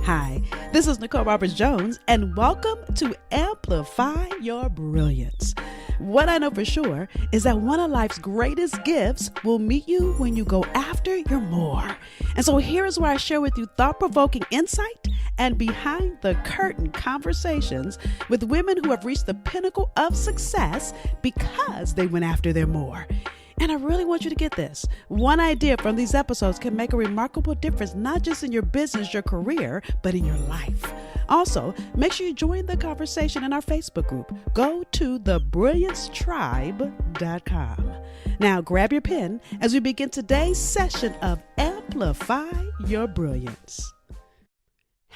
Hi, this is Nicole Roberts-Jones, and welcome to Amplify Your Brilliance. What I know for sure is that one of life's greatest gifts will meet you when you go after your more. And so here is where I share with you thought-provoking insight and behind-the-curtain conversations with women who have reached the pinnacle of success because they went after their more. And I really want you to get this. One idea from these episodes can make a remarkable difference, not just in your business, your career, but in your life. Also, make sure you join the conversation in our Facebook group. Go to thebrilliancetribe.com. Now grab your pen as we begin today's session of Amplify Your Brilliance.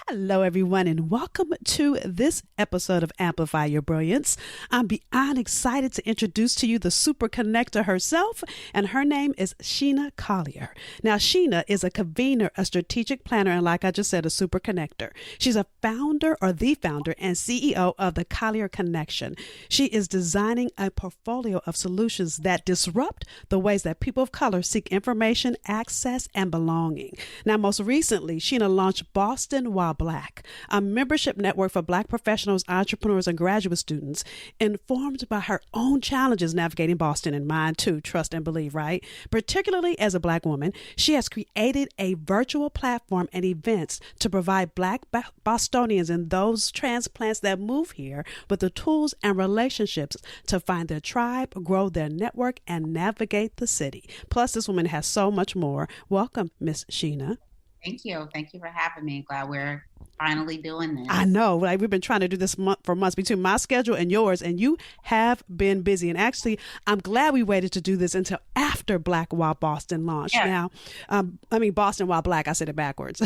Hello, everyone, and welcome to this episode of Amplify Your Brilliance. I'm beyond excited to introduce to you the superconnector herself, and her name is Sheena Collier. Now, Sheena is a convener, a strategic planner, and like I just said, a superconnector. She's a founder or the founder and CEO of the Collier Connection. She is designing a portfolio of solutions that disrupt the ways that people of color seek information, access, and belonging. Now, most recently, Sheena launched Boston While Black, a membership network for Black professionals, entrepreneurs, and graduate students, informed by her own challenges navigating Boston, and mine too, trust and believe, right? Particularly as a Black woman, she has created a virtual platform and events to provide Black Bostonians and those transplants that move here with the tools and relationships to find their tribe, grow their network, and navigate the city. Plus, this woman has so much more. Welcome, Miss Sheena. Thank you. Thank you for having me. Glad we're finally doing this. I know. Like, we've been trying to do this for months between my schedule and yours, and you have been busy. And actually, I'm glad we waited to do this until after Black While Boston launched. Yeah. Now, Boston While Black, I said it backwards,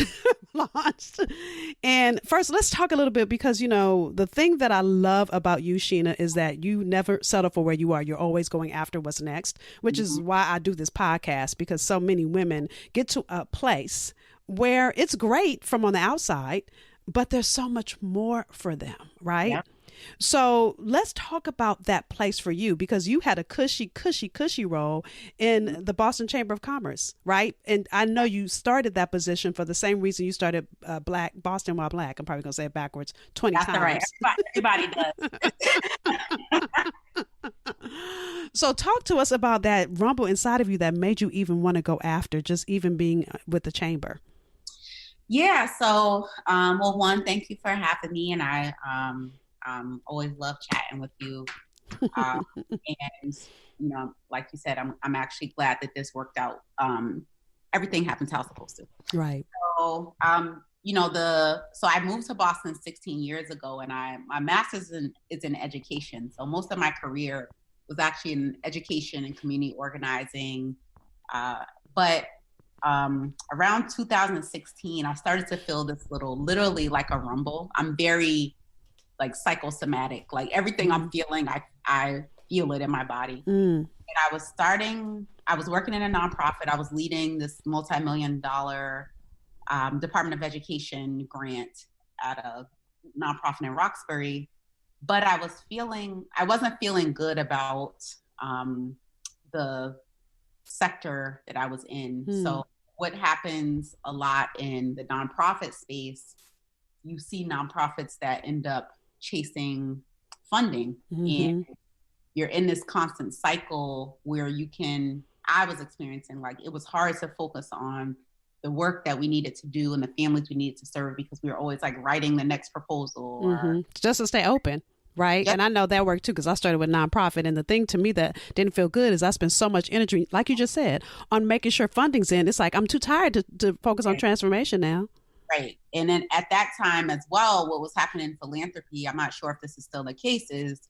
launched. And first, let's talk a little bit because, you know, the thing that I love about you, Sheena, is that you never settle for where you are. You're always going after what's next, which is why I do this podcast, because so many women get to a place where it's great from on the outside, but there's so much more for them, right? Yep. So let's talk about that place for you, because you had a cushy role in the Boston Chamber of Commerce, right? And I know you started that position for the same reason you started Boston While Black. I'm probably going to say it backwards 20 That's times. Right. Everybody does. So talk to us about that rumble inside of you that made you even want to go after just even being with the chamber. Yeah. So, well, one, thank you for having me. And I always love chatting with you. And, you know, like you said, I'm actually glad that this worked out. Everything happens how it's supposed to. Right. So, you know, so I moved to Boston 16 years ago, and my master's is in education. So most of my career was actually in education and community organizing. But around 2016, I started to feel this literally like a rumble. I'm very like psychosomatic, like everything I'm feeling, I feel it in my body. And I was working in a nonprofit. I was leading this multi-million-dollar Department of Education grant at a nonprofit in Roxbury, but I wasn't feeling good about the sector that I was in. So what happens a lot in the nonprofit space, you see nonprofits that end up chasing funding, and you're in this constant cycle where I was experiencing, like, it was hard to focus on the work that we needed to do and the families we needed to serve, because we were always like writing the next proposal or just to stay open. Right. Yep. And I know that worked too, because I started with nonprofit. And the thing to me that didn't feel good is I spent so much energy, like you just said, on making sure funding's in. It's like, I'm too tired to focus on transformation now. Right. And then at that time as well, what was happening in philanthropy, I'm not sure if this is still the case, is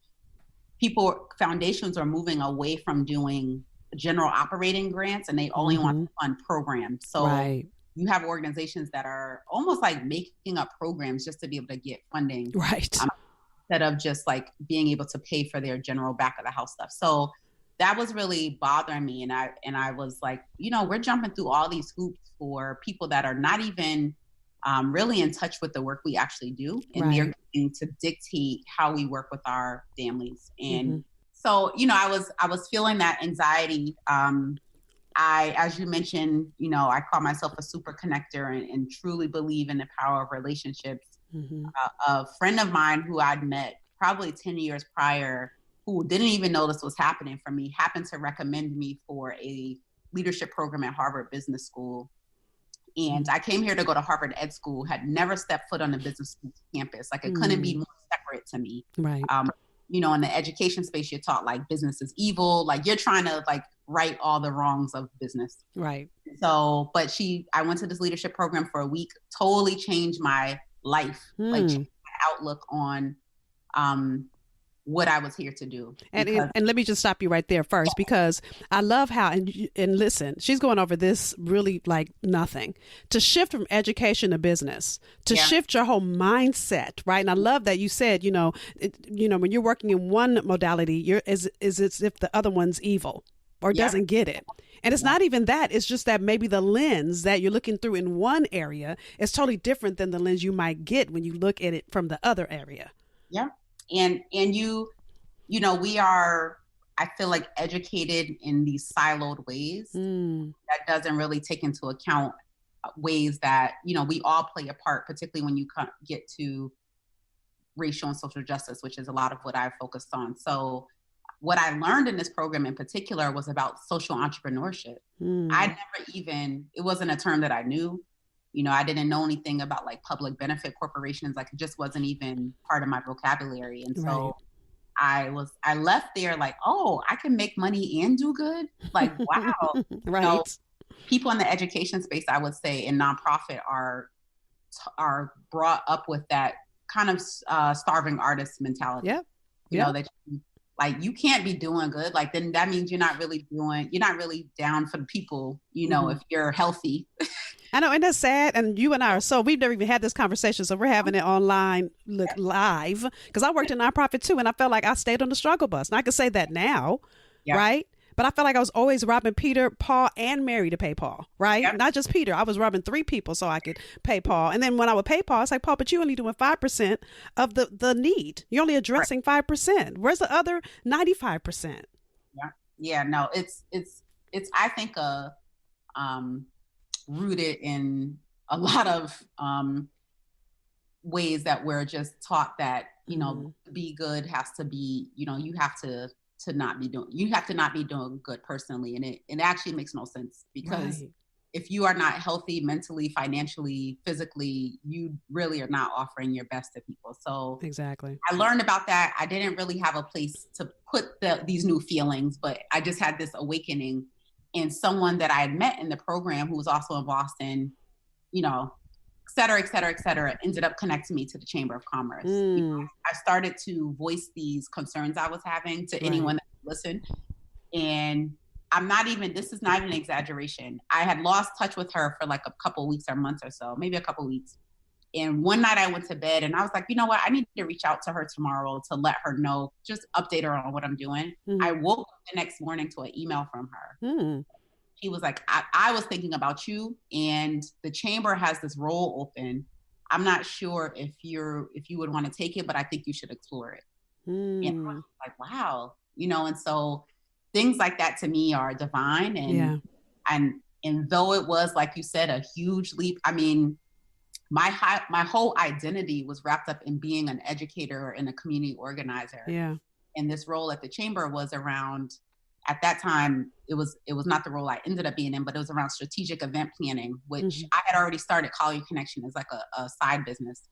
foundations are moving away from doing general operating grants, and they only want to fund programs. So you have organizations that are almost like making up programs just to be able to get funding. Right. Instead of just like being able to pay for their general back of the house stuff. So that was really bothering me. And I was like, you know, we're jumping through all these hoops for people that are not even really in touch with the work we actually do. And they're getting to dictate how we work with our families. And so, you know, I was feeling that anxiety. as you mentioned, I call myself a superconnector and truly believe in the power of relationships. Mm-hmm. A friend of mine who I'd met probably 10 years prior, who didn't even know this was happening for me, happened to recommend me for a leadership program at Harvard Business School. And I came here to go to Harvard Ed School, had never stepped foot on the business school campus. Like it couldn't be more separate to me. Right. In the education space, you're taught like business is evil. Like you're trying to like right all the wrongs of business. Right. So, but I went to this leadership program for a week, totally changed my life, like changed my outlook on what I was here to do. And let me just stop you right there first, because I love how, and listen, she's going over this really like nothing, to shift from education to business, to shift your whole mindset, right? And I love that you said, when you're working in one modality, it's as if the other one's evil or doesn't get it. And it's not even that. It's just that maybe the lens that you're looking through in one area is totally different than the lens you might get when you look at it from the other area. Yeah. And we are, I feel like, educated in these siloed ways that doesn't really take into account ways that, we all play a part, particularly when you get to racial and social justice, which is a lot of what I've focused on. So what I learned in this program in particular was about social entrepreneurship. It wasn't a term that I knew. I didn't know anything about like public benefit corporations. Like it just wasn't even part of my vocabulary. And so I left there like, oh, I can make money and do good. Like, wow. Right. People in the education space, I would say, in nonprofit are brought up with that kind of starving artist mentality. Yeah. That you can't be doing good. Like then that means you're not really down for the people, if you're healthy. I know, and that's sad. And you and I we've never even had this conversation. So we're having it online, live, because I worked in nonprofit too. And I felt like I stayed on the struggle bus. And I could say that now, right? But I felt like I was always robbing Peter, Paul, and Mary to pay Paul, right? Yep. Not just Peter. I was robbing 3 people so I could pay Paul. And then when I would pay Paul, it's like, Paul, but you're only doing 5% of the need. You're only addressing 5%. Where's the other 95%? Yeah. No, it's I think rooted in a lot of ways that we're just taught that, be good has to be, you have to not be doing good personally. And it actually makes no sense, because if you are not healthy mentally, financially, physically, you really are not offering your best to people. So exactly, I learned about that. I didn't really have a place to put these new feelings, but I just had this awakening. And someone that I had met in the program who was also in Boston, et cetera, ended up connecting me to the Chamber of Commerce. I started to voice these concerns I was having to anyone that would listen. And this is not even an exaggeration. I had lost touch with her for like a couple weeks or months or so, maybe a couple weeks. And one night I went to bed and I was like, you know what? I need to reach out to her tomorrow to let her know, just update her on what I'm doing. I woke up the next morning to an email from her. She was like, I was thinking about you, and the chamber has this role open. I'm not sure if you would want to take it, but I think you should explore it. And I was like, wow, and so things like that to me are divine. And though it was, like you said, a huge leap, I mean, my whole identity was wrapped up in being an educator and a community organizer. Yeah. And this role at the chamber was around, at that time, it was not the role I ended up being in, but it was around strategic event planning, which I had already started Collier Connection as like a side business.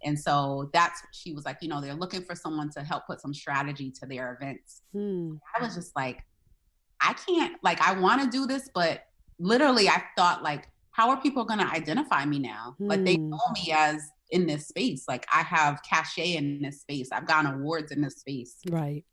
And so she was like, they're looking for someone to help put some strategy to their events. I was just like, I can't, like, I want to do this, but literally I thought like, how are people going to identify me now? Like they know me as in this space. Like I have cachet in this space. I've gotten awards in this space. Right.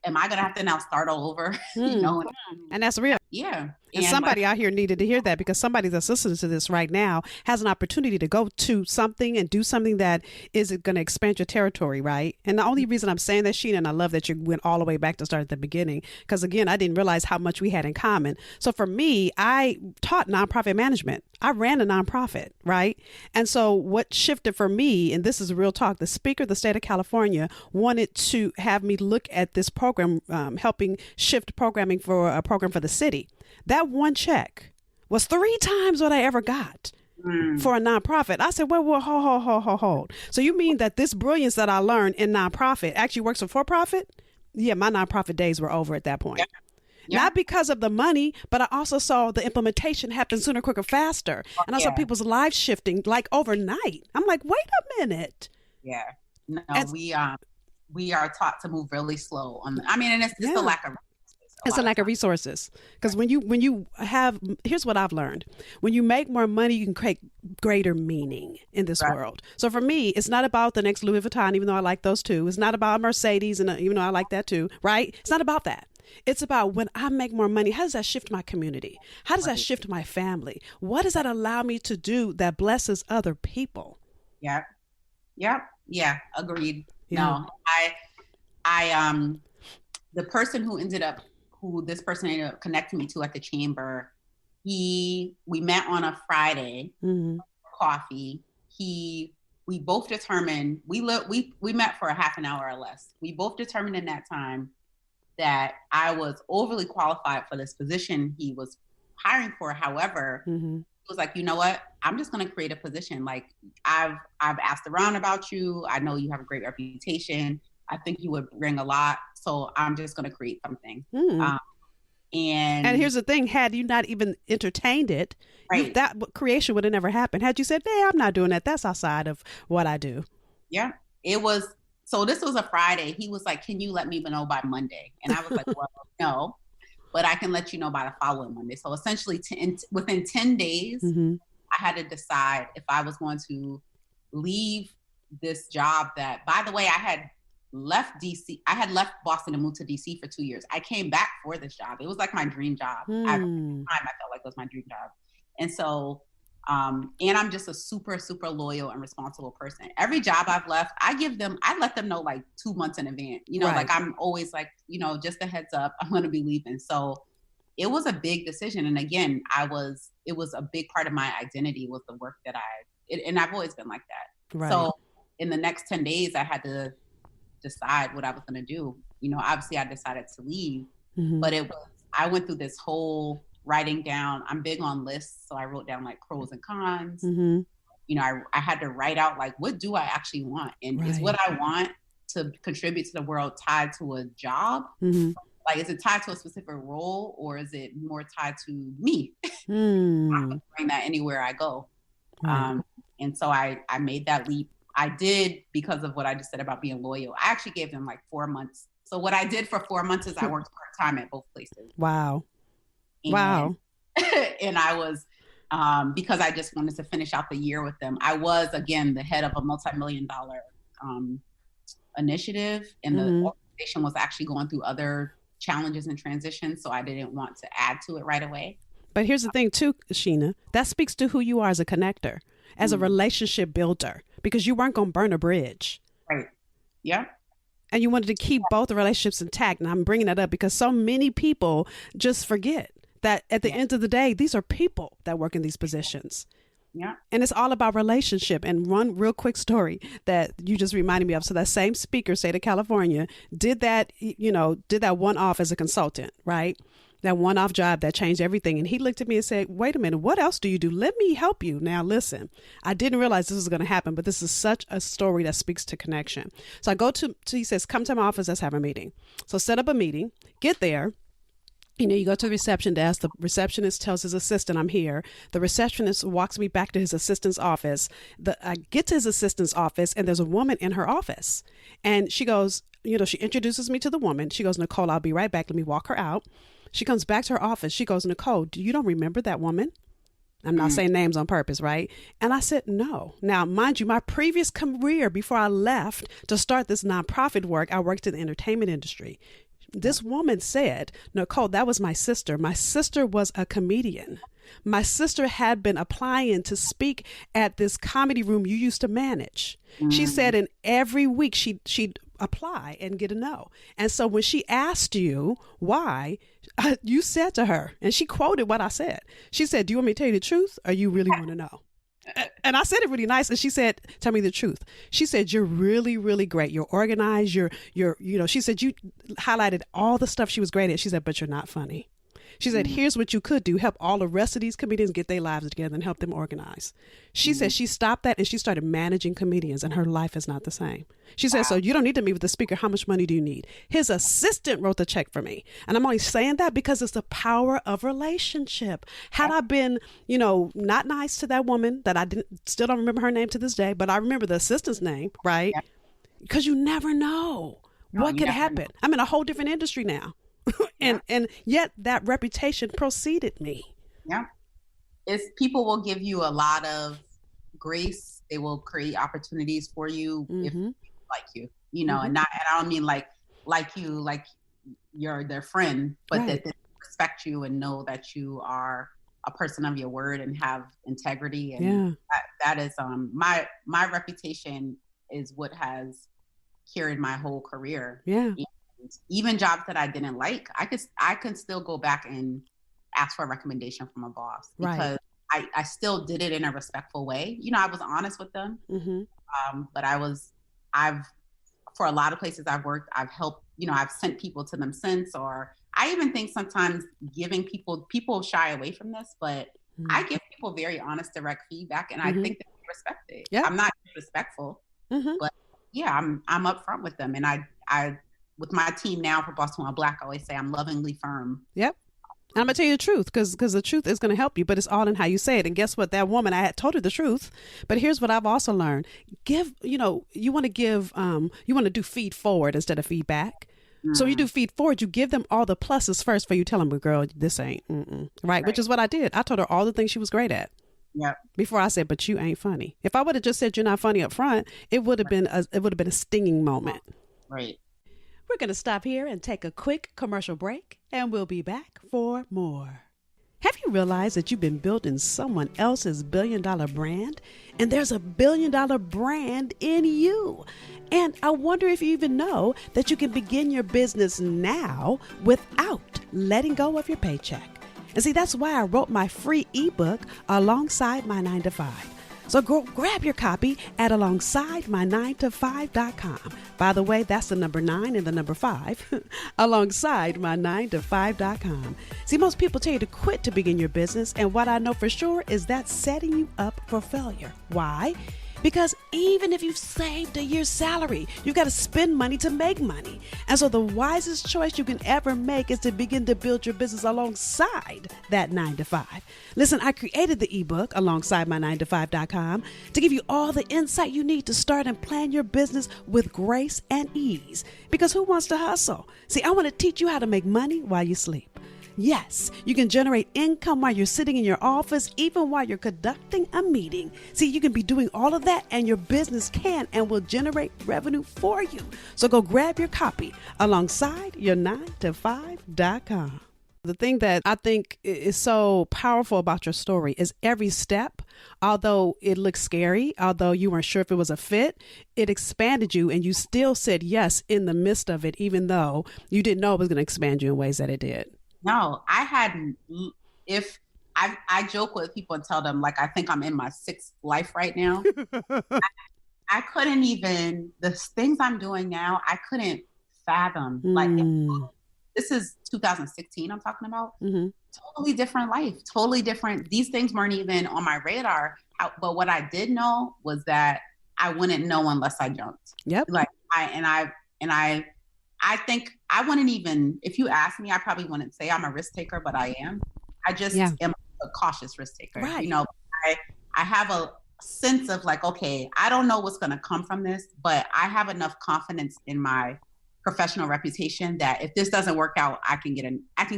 Am I going to have to now start all over? And that's real. Yeah. And somebody out here needed to hear that, because somebody that's listening to this right now has an opportunity to go to something and do something that is going to expand your territory, right? And the only reason I'm saying that, Sheena, and I love that you went all the way back to start at the beginning, because again, I didn't realize how much we had in common. So for me, I taught nonprofit management. I ran a nonprofit, right? And so what shifted for me, and this is real talk, the speaker of the state of California wanted to have me look at this program, helping shift programming for a program for the city. Friday. That one check was 3 times what I ever got for a nonprofit. I said, well, hold. So you mean that this brilliance that I learned in nonprofit actually works for profit? Yeah, my nonprofit days were over at that point. Yeah. Not because of the money, but I also saw the implementation happen sooner, quicker, faster. And I saw people's lives shifting like overnight. I'm like, wait a minute. Yeah. No, we are taught to move really slow on and it's just a lack of resources. It's a lack of resources. Because when you have, here's what I've learned. When you make more money, you can create greater meaning in this world. So for me, it's not about the next Louis Vuitton, even though I like those too. It's not about Mercedes, and even though I like that too, right? It's not about that. It's about when I make more money, how does that shift my community? How does that shift my family? What does that allow me to do that blesses other people? Yeah. Agreed. Yeah. No, I the person who this person ended up connecting me to at the chamber, we met on a Friday, coffee. We both determined, we met for a half an hour or less. We both determined in that time that I was overly qualified for this position he was hiring for. However, he was like, you know what? I'm just going to create a position. Like I've asked around about you. I know you have a great reputation. I think you would bring a lot. So I'm just going to create something. And here's the thing, had you not even entertained it, that creation would have never happened. Had you said, hey, I'm not doing that. That's outside of what I do. Yeah, it was. So this was a Friday. He was like, can you let me know by Monday? And I was like, well, no, but I can let you know by the following Monday. So essentially within 10 days, I had to decide if I was going to leave this job that, by the way, I had left DC. I had left Boston and moved to DC for 2 years. I came back for this job. It was like my dream job. At the time, I felt like it was my dream job. And so, and I'm just a super, super loyal and responsible person. Every job I've left, I let them know like 2 months in advance, like I'm always like, just a heads up, I'm going to be leaving. So it was a big decision. And again, it was a big part of my identity was the work that and I've always been like that. Right. So in the next 10 days, I had to decide what I was going to do. Obviously I decided to leave, but I went through this whole writing down. I'm big on lists. So I wrote down like pros and cons. I had to write out like, what do I actually want? And is what I want to contribute to the world tied to a job? Like, is it tied to a specific role or is it more tied to me? I can bring that anywhere I go. And so I made that leap. I did because of what I just said about being loyal. I actually gave them like 4 months. So what I did for 4 months is I worked part-time at both places. Wow. And I was, because I just wanted to finish out the year with them. I was, again, the head of a multi-million-dollar initiative, and the organization was actually going through other challenges and transitions. So I didn't want to add to it right away. But here's the thing too, Sheena, that speaks to who you are as a connector, as a relationship builder, because you weren't going to burn a bridge. Right. Yeah. And you wanted to keep both the relationships intact. And I'm bringing that up because so many people just forget that at the end of the day, these are people that work in these positions. Yeah. And it's all about relationship. And one real quick story that you just reminded me of. So that same speaker, state of California, did that one-off as a consultant, right? That one-off job that changed everything. And he looked at me and said, wait a minute, what else do you do? Let me help you. Now, listen, I didn't realize this was going to happen, but this is such a story that speaks to connection. So I go he says, come to my office, let's have a meeting. So set up a meeting, get there. You go to the reception desk. The receptionist tells his assistant, I'm here. The receptionist walks me back to his assistant's office. I get to his assistant's office, and there's a woman in her office. And she goes, she introduces me to the woman. She goes, Nicole, I'll be right back. Let me walk her out. She comes back to her office. She goes, Nicole, you don't remember that woman? I'm not saying names on purpose, right? And I said, no. Now, mind you, my previous career before I left to start this nonprofit work, I worked in the entertainment industry. This woman said, Nicole, that was my sister. My sister was a comedian. My sister had been applying to speak at this comedy room you used to manage. She said, and every week she'd apply and get a no. And so when she asked you why, you said to her, and she quoted what I said. She said, do you want me to tell you the truth, or you really want to know? And I said it really nice. And she said, tell me the truth. She said, you're really, really great. You're organized. She said, you highlighted all the stuff she was great at. She said, but you're not funny. She said, here's what you could do. Help all the rest of these comedians get their lives together and help them organize. She said she stopped that and she started managing comedians, and her life is not the same. She said, so you don't need to meet with the speaker. How much money do you need? His assistant wrote the check for me. And I'm only saying that because it's the power of relationship. Had I been, not nice to that woman that still don't remember her name to this day, but I remember the assistant's name, right? Because you never know what could happen. I'm in a whole different industry now. and yet that reputation preceded me. Yeah. People will give you a lot of grace. They will create opportunities for you if they like you, and I don't mean like you, like you're their friend, but that they respect you and know that you are a person of your word and have integrity. And that is, my reputation is what has carried my whole career. Yeah. And even jobs that I didn't like, I can still go back and ask for a recommendation from a boss because I still did it in a respectful way. I was honest with them. But for a lot of places I've worked, I've helped, I've sent people to them since, or I even think sometimes giving people shy away from this, but I give people very honest, direct feedback, and I think that they respect it. I'm not disrespectful, but I'm upfront with them. And I with my team now for Boston While Black, I always say I'm lovingly firm. Yep. And I'm going to tell you the truth because the truth is going to help you, but it's all in how you say it. And guess what? That woman, I had told her the truth, but here's what I've also learned. You want to do feed forward instead of feedback. So you do feed forward, you give them all the pluses first before you tell them, girl, this ain't, right? Which is what I did. I told her all the things she was great at. Yeah. Before I said, but you ain't funny. If I would have just said you're not funny up front, it would have been a stinging moment. Right. We're going to stop here and take a quick commercial break, and we'll be back for more. Have you realized that you've been building someone else's $1 billion brand, and there's a $1 billion brand in you? And I wonder if you even know that you can begin your business now without letting go of your paycheck. And see, that's why I wrote my free ebook alongside my 9-to-5. So go grab your copy at alongsidemy9to5.com. By the way, that's the number 9 and the number 5. Alongsidemy9to5.com. See, most people tell you to quit to begin your business. And what I know for sure is that's setting you up for failure. Why? Because even if you've saved a year's salary, you've got to spend money to make money. And so the wisest choice you can ever make is to begin to build your business alongside that 9-to-5. Listen, I created the ebook alongside my9to5.com to give you all the insight you need to start and plan your business with grace and ease. Because who wants to hustle? See, I want to teach you how to make money while you sleep. Yes, you can generate income while you're sitting in your office, even while you're conducting a meeting. See, you can be doing all of that and your business can and will generate revenue for you. So go grab your copy alongside your 9to5.com. The thing that I think is so powerful about your story is every step, although it looked scary, although you weren't sure if it was a fit, it expanded you and you still said yes in the midst of it, even though you didn't know it was going to expand you in ways that it did. No, I hadn't. If I joke with people and tell them, like, I think I'm in my 6th life right now. I couldn't even, the things I'm doing now, I couldn't fathom. Like, this is 2016 I'm talking about. Totally different life, totally different. These things weren't even on my radar. But what I did know was that I wouldn't know unless I jumped. Yep. Like, I think I wouldn't even, if you ask me, I probably wouldn't say I'm a risk taker, but I am. I just am a cautious risk taker. Right. I have a sense of like, okay, I don't know what's going to come from this, but I have enough confidence in my professional reputation that if this doesn't work out, I can get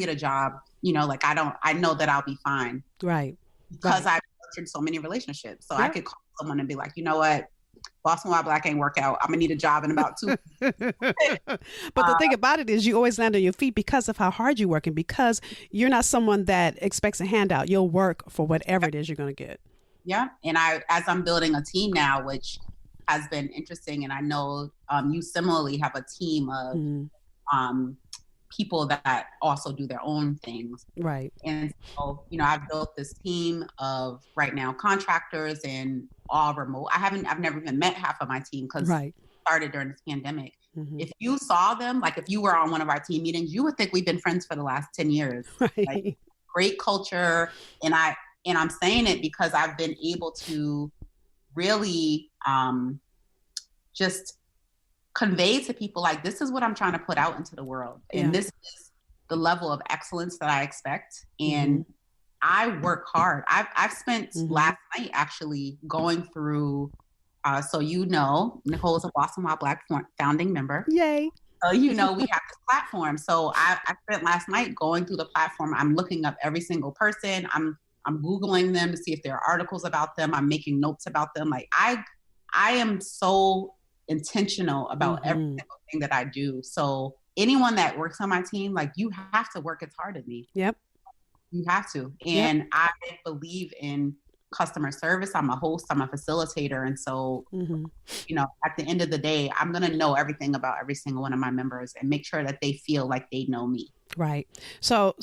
a job, I know that I'll be fine. Right. Because I've nurtured so many relationships. So I could call someone and be like, you know what? Boston While Black ain't work out. I'm gonna need a job in about 2. But the thing about it is you always land on your feet because of how hard you work and because you're not someone that expects a handout. You'll work for whatever it is you're going to get. Yeah. And as I'm building a team now, which has been interesting. And I know you similarly have a team of people that also do their own things. Right. And so, I've built this team of right now contractors and all remote. I've never even met half of my team because it started during this pandemic. if you saw them, like if you were on one of our team meetings, you would think we've been friends for the last 10 years. Right. Like, great culture. And I'm saying it because I've been able to really just convey to people, like, this is what I'm trying to put out into the world. And this is the level of excellence that I expect. And I work hard. I've spent last night actually going through, so Nicole is a Boston Wild Black founding member. Yay. So we have this platform. So I spent last night going through the platform. I'm looking up every single person. I'm Googling them to see if there are articles about them. I'm making notes about them. Like I am so intentional about every single thing that I do. So anyone that works on my team, like, you have to work as hard as me. Yep. You have to. And I believe in customer service. I'm a host, I'm a facilitator. And so, at the end of the day, I'm going to know everything about every single one of my members and make sure that they feel like they know me. Right. So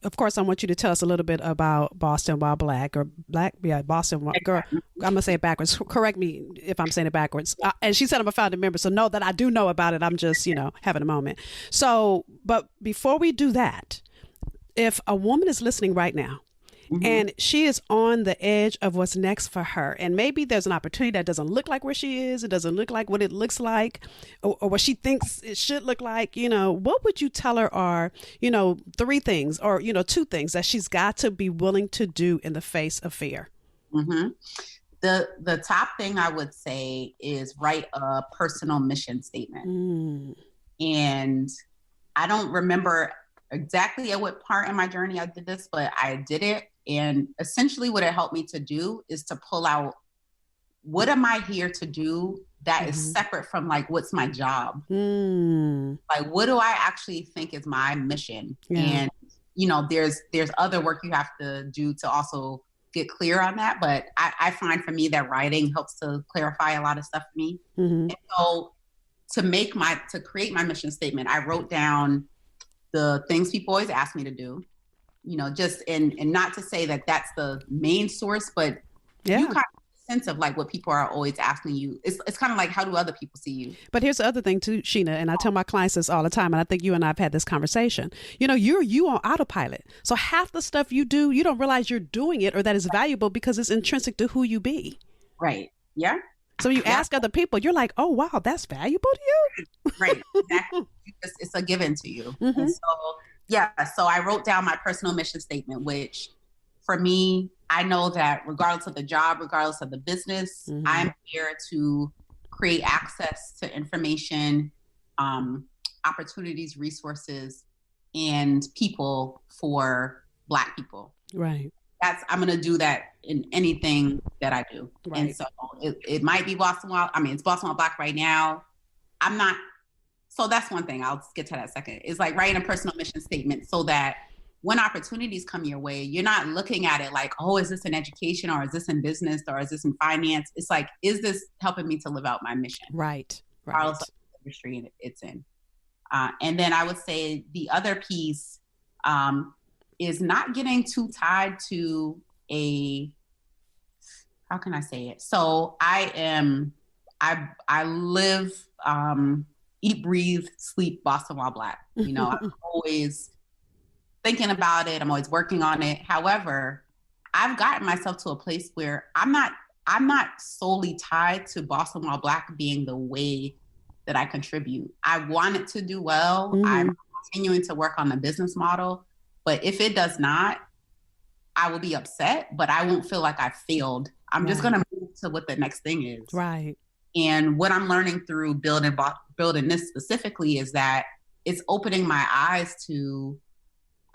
of course, I want you to tell us a little bit about Boston Wild Black, or Black. Yeah, Boston Wild Girl. I'm going to say it backwards. Correct me if I'm saying it backwards. And she said I'm a founding member, so know that I do know about it. I'm just, having a moment. So, but before we do that, if a woman is listening right now, and she is on the edge of what's next for her, and maybe there's an opportunity that doesn't look like where she is, it doesn't look like what it looks like, or what she thinks it should look like, what would you tell her are, 3 things or, 2 things that she's got to be willing to do in the face of fear? The top thing I would say is write a personal mission statement. And I don't remember exactly at what part in my journey I did this, but I did it. And essentially what it helped me to do is to pull out, what am I here to do that is separate from, like, what's my job? Like, what do I actually think is my mission? And, there's other work you have to do to also get clear on that. But I find for me that writing helps to clarify a lot of stuff for me. And so to create my mission statement, I wrote down the things people always ask me to do, just, and not to say that that's the main source, but you kind of have a sense of, like, what people are always asking you. It's kind of like, how do other people see you? But here's the other thing too, Sheena, and I tell my clients this all the time, and I think you and I have had this conversation. You're on autopilot. So half the stuff you do, you don't realize you're doing it or that it's valuable because it's intrinsic to who you be. Right. Yeah. So you ask other people, you're like, oh, wow, that's valuable to you? Right. Exactly. It's a given to you. And so I wrote down my personal mission statement, which for me, I know that regardless of the job, regardless of the business, I'm here to create access to information, opportunities, resources, and people for Black people. Right. I'm going to do that in anything that I do. Right. And so it might be Boston Wild. It's Boston Wild Black right now. So that's one thing. I'll get to that second. It's like writing a personal mission statement so that when opportunities come your way, you're not looking at it like, oh, is this in education, or is this in business, or is this in finance? It's like, is this helping me to live out my mission? Right. Regardless of the industry it's in. And then I would say the other piece is not getting too tied to how can I say it? So I live, eat, breathe, sleep Boston Wild Black. I'm always thinking about it. I'm always working on it. However, I've gotten myself to a place where I'm not solely tied to Boston Wild Black being the way that I contribute. I want it to do well. I'm continuing to work on the business model, but if it does not, I will be upset, but I won't feel like I failed. I'm just going to move to what the next thing is. Right. And what I'm learning through building this specifically is that it's opening my eyes to,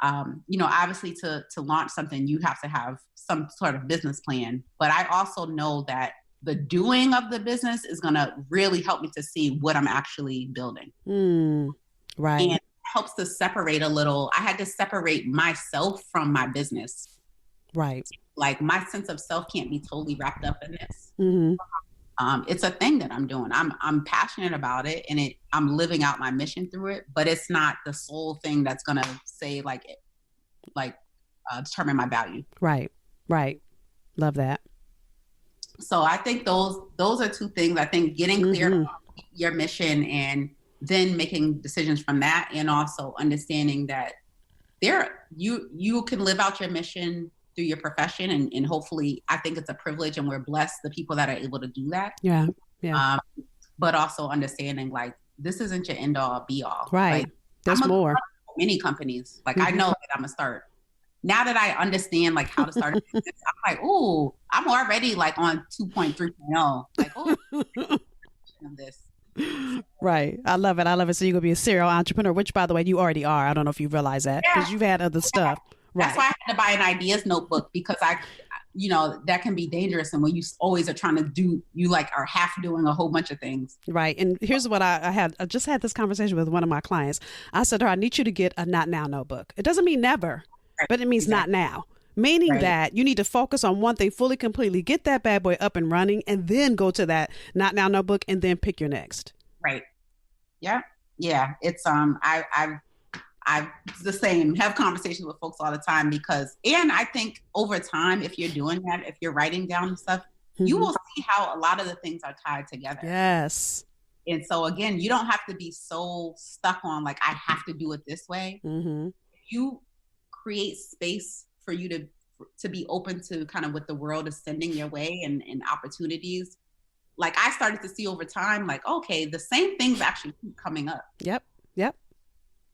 obviously to launch something, you have to have some sort of business plan. But I also know that the doing of the business is going to really help me to see what I'm actually building. Right. And it helps to separate a little. I had to separate myself from my business. Right. Like, my sense of self can't be totally wrapped up in this. It's a thing that I'm doing. I'm passionate about it, and I'm living out my mission through it, but it's not the sole thing that's going to say determine my value. Right. Right. Love that. So I think those are 2 things. I think getting clear your mission and then making decisions from that, and also understanding that you can live out your mission through your profession, and hopefully, I think it's a privilege, and we're blessed, the people that are able to do that. Yeah. Yeah. But also understanding like this isn't your end all be all. Right. Like, there's more. Many companies. Like I know that I'm gonna start. Now that I understand like how to start a business, I'm like, ooh, I'm already like on 2.3.0. Like, oh, this. Right. I love it. I love it. So you're going to be a serial entrepreneur, which, by the way, you already are. I don't know if you realize that because you've had other stuff. Right. That's why I had to buy an ideas notebook, because that can be dangerous. And when you always are trying to do, you like are half doing a whole bunch of things. Right. And here's what I just had this conversation with one of my clients. I said to her, I need you to get a not now notebook. It doesn't mean never, but it means not now. Meaning that you need to focus on one thing fully, completely, get that bad boy up and running, and then go to that not now notebook and then pick your next. Right. Yeah. Yeah. It's, I the same, have conversations with folks all the time and I think over time, if you're doing that, if you're writing down stuff, you will see how a lot of the things are tied together. Yes. And so again, you don't have to be so stuck on like, I have to do it this way. Mm-hmm. You create space for you to be open to kind of what the world is sending your way and opportunities. Like I started to see over time, like, okay, the same things actually keep coming up. Yep.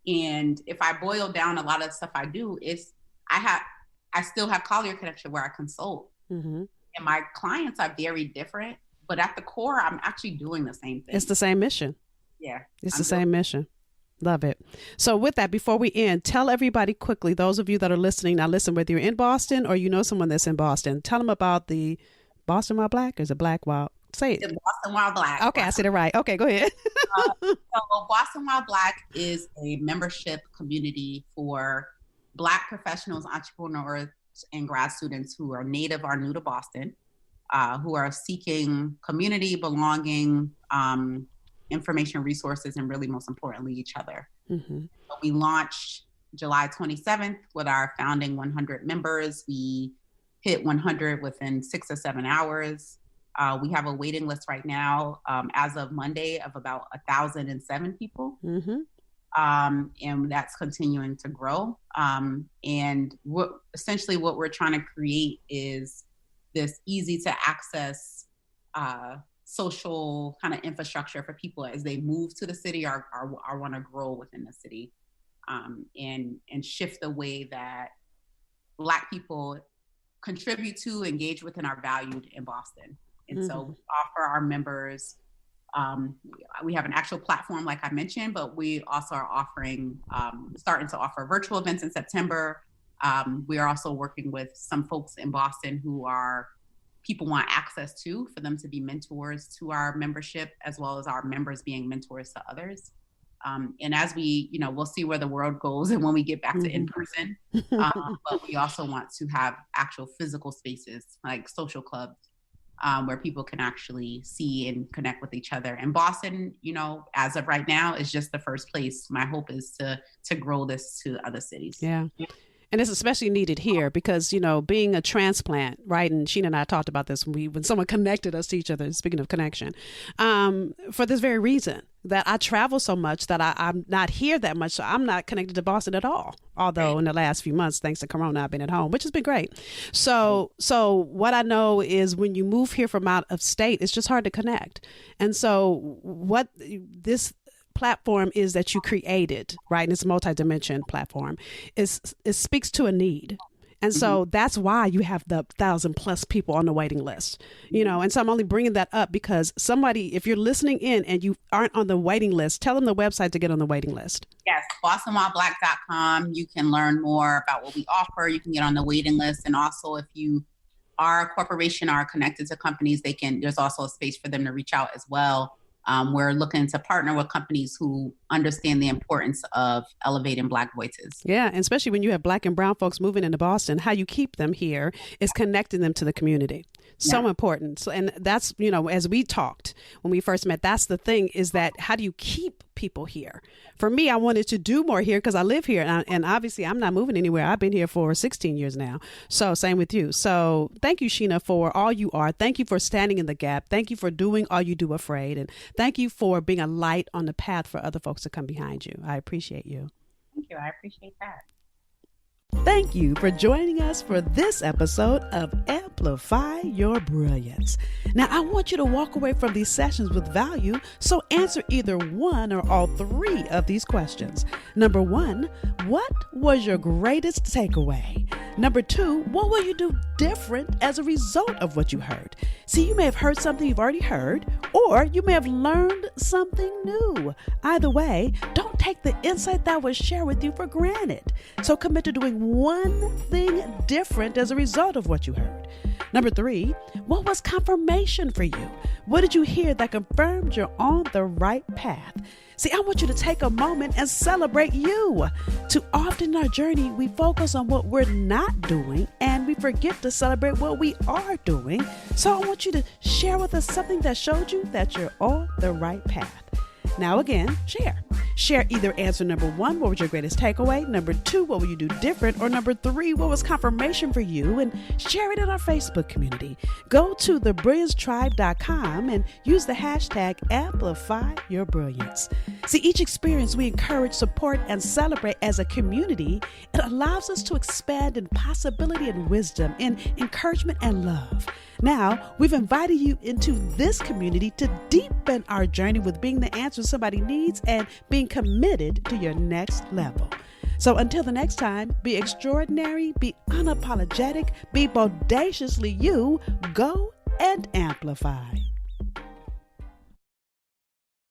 And if I boil down a lot of the stuff I do, I still have Collier Connection where I consult. Mm-hmm. And my clients are very different, but at the core, I'm actually doing the same thing. It's the same mission. Yeah. It's the same mission. Love it. So with that, before we end, tell everybody quickly, those of you that are listening, now listen, whether you're in Boston or you know someone that's in Boston, tell them about the Boston Wild Black, or is it Black Wild? Say it. The Boston Wild Black. Okay, I said it right. Okay, go ahead. So Boston Wild Black is a membership community for Black professionals, entrepreneurs, and grad students who are native or new to Boston, who are seeking community, belonging, information, resources, and really most importantly, each other. Mm-hmm. So we launched July 27th with our founding 100 members. We hit 100 within 6 or 7 hours. We have a waiting list right now, as of Monday, of about 1,007 people. Mm-hmm. And that's continuing to grow. And what we're trying to create is this easy to access social kind of infrastructure for people as they move to the city or want to grow within the city, and shift the way that Black people contribute to, engage with, and are valued in Boston. And so we offer our members, we have an actual platform, like I mentioned, but we also are starting to offer virtual events in September. We are also working with some folks in Boston who people want access to, for them to be mentors to our membership, as well as our members being mentors to others. And as we'll see where the world goes and when we get back to in-person, but we also want to have actual physical spaces like social clubs, where people can actually see and connect with each other. And Boston, as of right now, is just the first place. My hope is to grow this to other cities. Yeah. And it's especially needed here because, being a transplant, right? And Sheena and I talked about this when someone connected us to each other, speaking of connection, for this very reason, that I travel so much that I'm not here that much. So I'm not connected to Boston at all. Although in the last few months, thanks to Corona, I've been at home, which has been great. So what I know is when you move here from out of state, it's just hard to connect. And so what this platform is that you created, right? And it's a multi-dimension platform. It speaks to a need. And so that's why you have the 1,000+ people on the waiting list, and so I'm only bringing that up because if you're listening in and you aren't on the waiting list, tell them the website to get on the waiting list. Yes, bostonwildblack.com. You can learn more about what we offer. You can get on the waiting list. And also if you are a corporation or are connected to companies, there's also a space for them to reach out as well. We're looking to partner with companies who understand the importance of elevating Black voices. Yeah, and especially when you have Black and brown folks moving into Boston, how you keep them here is connecting them to the community. So important. So, and that's, as we talked when we first met, that's the thing, is that how do you keep people here? For me, I wanted to do more here because I live here, and obviously I'm not moving anywhere. I've been here for 16 years now. So same with you. So thank you, Sheena, for all you are. Thank you for standing in the gap. Thank you for doing all you do afraid. And thank you for being a light on the path for other folks to come behind you. I appreciate you. Thank you. I appreciate that. Thank you for joining us for this episode of Amplify Your Brilliance. Now, I want you to walk away from these sessions with value, so answer either one or all three of these questions. Number one, what was your greatest takeaway? Number two, what will you do different as a result of what you heard? See, you may have heard something you've already heard, or you may have learned something new. Either way, don't take the insight that was shared with you for granted. So commit to doing one thing different as a result of what you heard. Number three, what was confirmation for you? What did you hear that confirmed you're on the right path? See, I want you to take a moment and celebrate you. Too often in our journey, we focus on what we're not doing and we forget to celebrate what we are doing. So I want you to share with us something that showed you that you're on the right path. Now again, share. Share either answer number one, what was your greatest takeaway? Number two, what will you do different? Or number three, what was confirmation for you? And share it in our Facebook community. Go to thebrilliancetribe.com and use the hashtag Amplify Your Brilliance. See, each experience we encourage, support, and celebrate as a community. It allows us to expand in possibility and wisdom, in encouragement and love. Now, we've invited you into this community to deepen our journey with being the answer somebody needs and being committed to your next level. So until the next time, be extraordinary, be unapologetic, be bodaciously you, go and amplify.